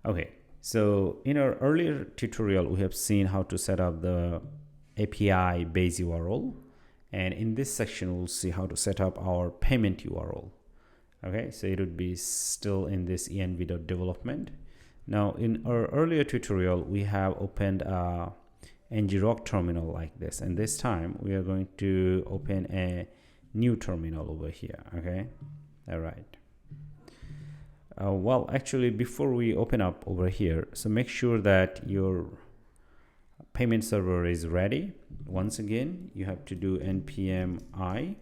Okay, so in our earlier tutorial, we have seen how to set up the API base URL. And in this section, we'll see how to set up our payment URL. Okay, so it would be still in this env.development. Now, in our earlier tutorial, we have opened a ngrok terminal like this. And this time, we are going to open a new terminal over here. Okay, all right. Well, actually, before we open up over here, so make sure that your payment server is ready. Once again, you have to do npm I,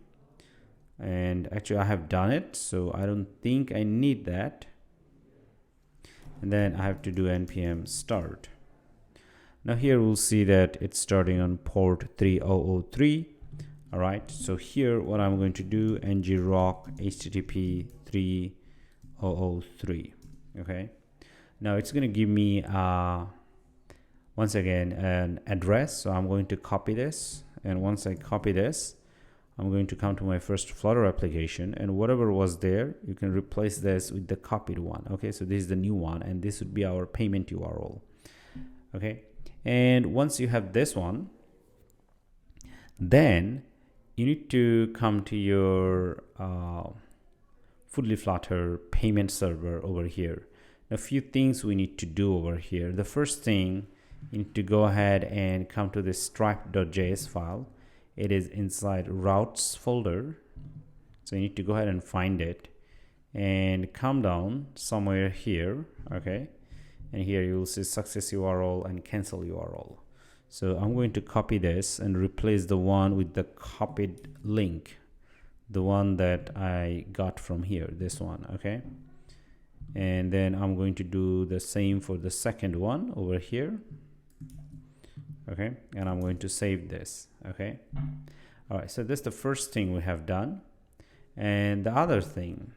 and actually I have done it, so I don't think I need that. And then I have to do npm start. Now here we'll see that it's starting on port 3003. All right, so here what I'm going to do, ngrok http 3003. Okay, now it's going to give me once again an address, so I'm going to copy this, and once I copy this, I'm going to come to my first Flutter application, and whatever was there, you can replace this with the copied one. Okay, so this is the new one, and this would be our payment URL. Okay, and once you have this one, then you need to come to your Fully Flutter payment server over here. A few things we need to do over here. The first thing, you need to go ahead and come to this stripe.js file. It is inside routes folder, so you need to go ahead and find it and come down somewhere here. Okay, and here you will see success URL and cancel URL. So I'm going to copy this and replace the one with the copied link, the one that I got from here, this one. Okay, and then I'm going to do the same for the second one over here. Okay, and I'm going to save this. Okay, all right, so that's the first thing we have done. And the other thing,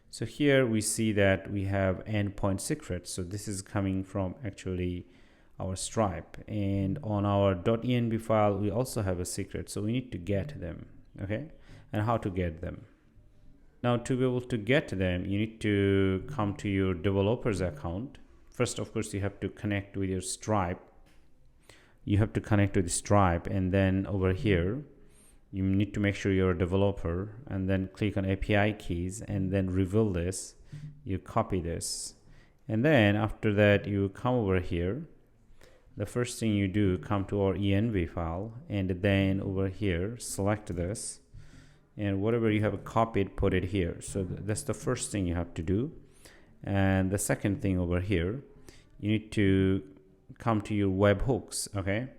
so here we see that we have endpoint secrets. So this is coming from actually our Stripe, and on our .env file we also have a secret, so we need to get them. Okay, and how to get them? Now, to be able to get them, you need to come to your developer's account. First, of course, you have to connect with your Stripe. You have to connect with Stripe, and then over here you need to make sure you're a developer, and then click on API keys, and then reveal this. You copy this, and then after that you come over here. The first thing you do, come to our env file, and then over here select this, and whatever you have copied, put it here. So that's the first thing you have to do. And the second thing over here, you need to come to your webhooks. Okay,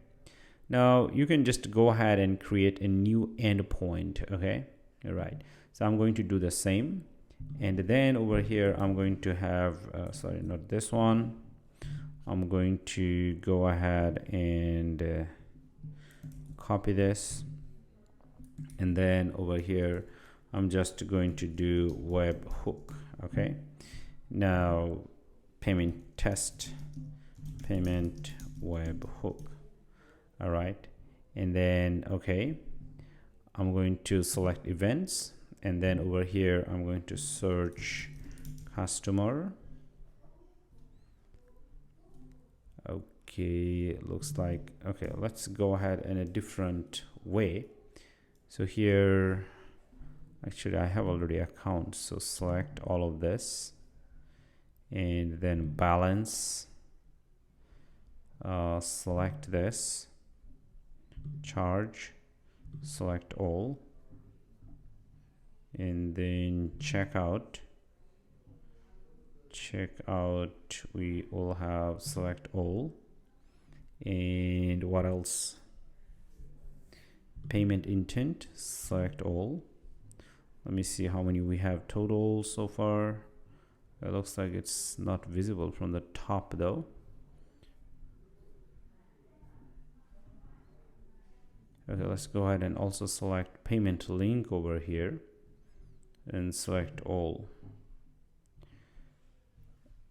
now you can just go ahead and create a new endpoint. Okay, all right, so I'm going to do the same, and then over here I'm going to have sorry, not this one. I'm going to go ahead and copy this, and then over here I'm just going to do webhook. Okay, now payment test, payment webhook. All right, and then okay, I'm going to select events, and then over here I'm going to search customer. Okay, it looks like, okay, let's go ahead in a different way. So here, actually I have already accounts, so select all of this, and then balance, select this, charge, select all, and then checkout, we will have select all, and what else? Payment intent, select all. Let me see how many we have total so far. It looks like it's not visible from the top though. Okay, let's go ahead and also select payment link over here and select all.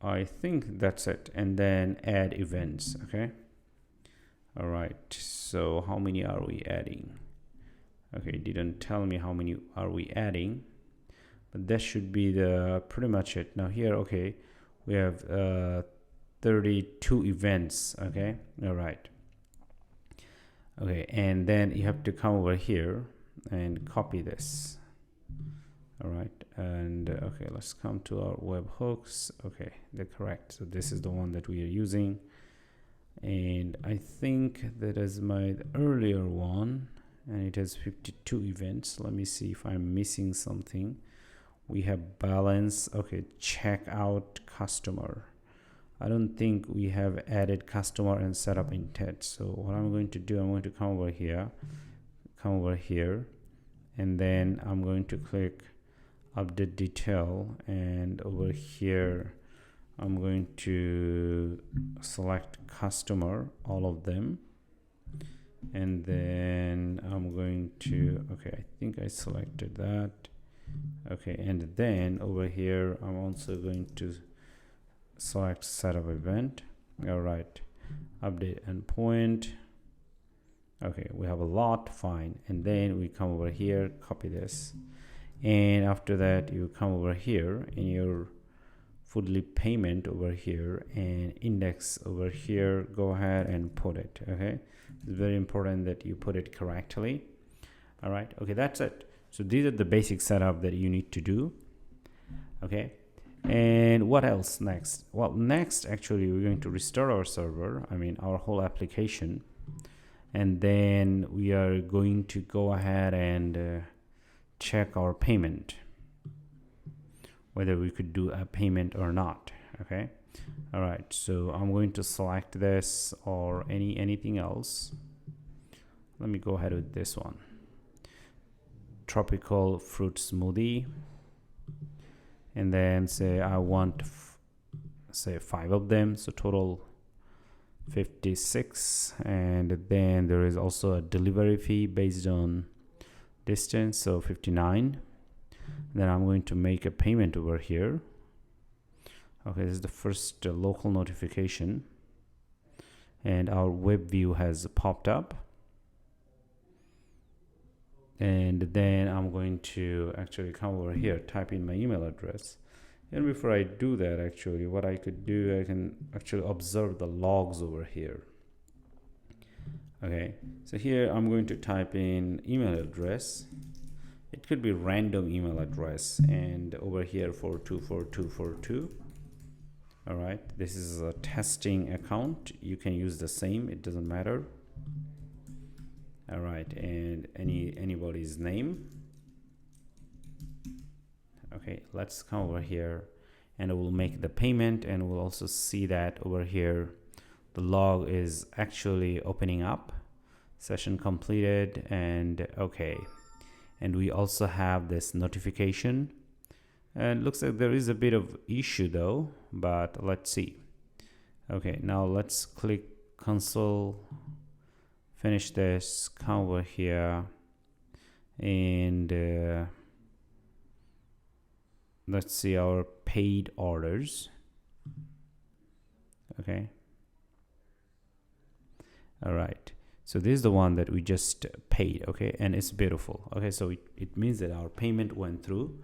I think that's it, and then add events. Okay, all right, so how many are we adding? Okay, it didn't tell me how many are we adding, but that should be the pretty much it. Now here, okay, we have 32 events. Okay, all right. Okay, and then you have to come over here and copy this. All right, and okay, let's come to our webhooks. Okay, they're correct. So this is the one that we are using, and I think that is my earlier one, and it has 52 events. Let me see if I'm missing something. We have balance. Okay, checkout customer. I don't think we have added customer and setup intent. So what I'm going to do, I'm going to come over here, and then I'm going to click update detail, and over here I'm going to select customer, all of them, and then I'm going to, okay, I think I selected that. Okay, and then over here I'm also going to select setup event. All right, update endpoint. Okay, we have a lot, fine. And then we come over here, copy this, and after that you come over here in your Foodly payment over here and index over here, go ahead and put it. Okay, it's very important that you put it correctly. All right, okay, that's it. So these are the basic setup that you need to do. Okay, and what else next? Well, next actually we're going to restore our server, I mean our whole application, and then we are going to go ahead and check our payment, whether we could do a payment or not. Okay, all right, so I'm going to select this or anything else. Let me go ahead with this one, tropical fruit smoothie, and then say I want say 5 of them, so total 56. And then there is also a delivery fee based on distance, so 59. Then I'm going to make a payment over here. Okay, this is the first local notification, and our web view has popped up. And then I'm going to actually come over here, type in my email address. And before I do that, actually what I could do, I can actually observe the logs over here. Okay, so here I'm going to type in email address. It could be random email address, and over here 424242. All right, this is a testing account. You can use the same, it doesn't matter. All right, and anybody's name. Okay, let's come over here and we'll make the payment, and we'll also see that over here the log is actually opening up, session completed, and okay. And we also have this notification, and it looks like there is a bit of issue though, but let's see. Okay, now let's click console, finish this, come over here, and let's see our paid orders. Okay, all right, so this is the one that we just paid. Okay, and it's beautiful. Okay, so it means that our payment went through.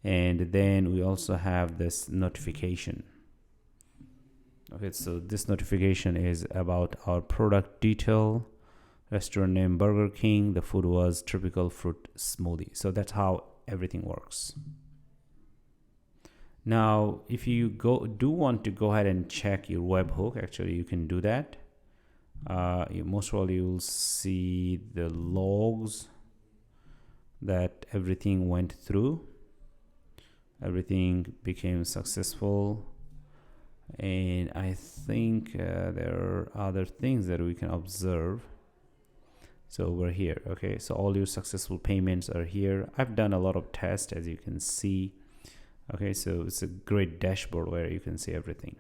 And then we also have this notification. Okay, so this notification is about our product detail, restaurant name Burger King, the food was tropical fruit smoothie. So that's how everything works. Now if you do want to go ahead and check your webhook, actually you can do that. Most probably you'll see the logs that everything went through, everything became successful, and I think there are other things that we can observe. So over here, okay, so all your successful payments are here. I've done a lot of tests, as you can see. Okay, so it's a great dashboard where you can see everything.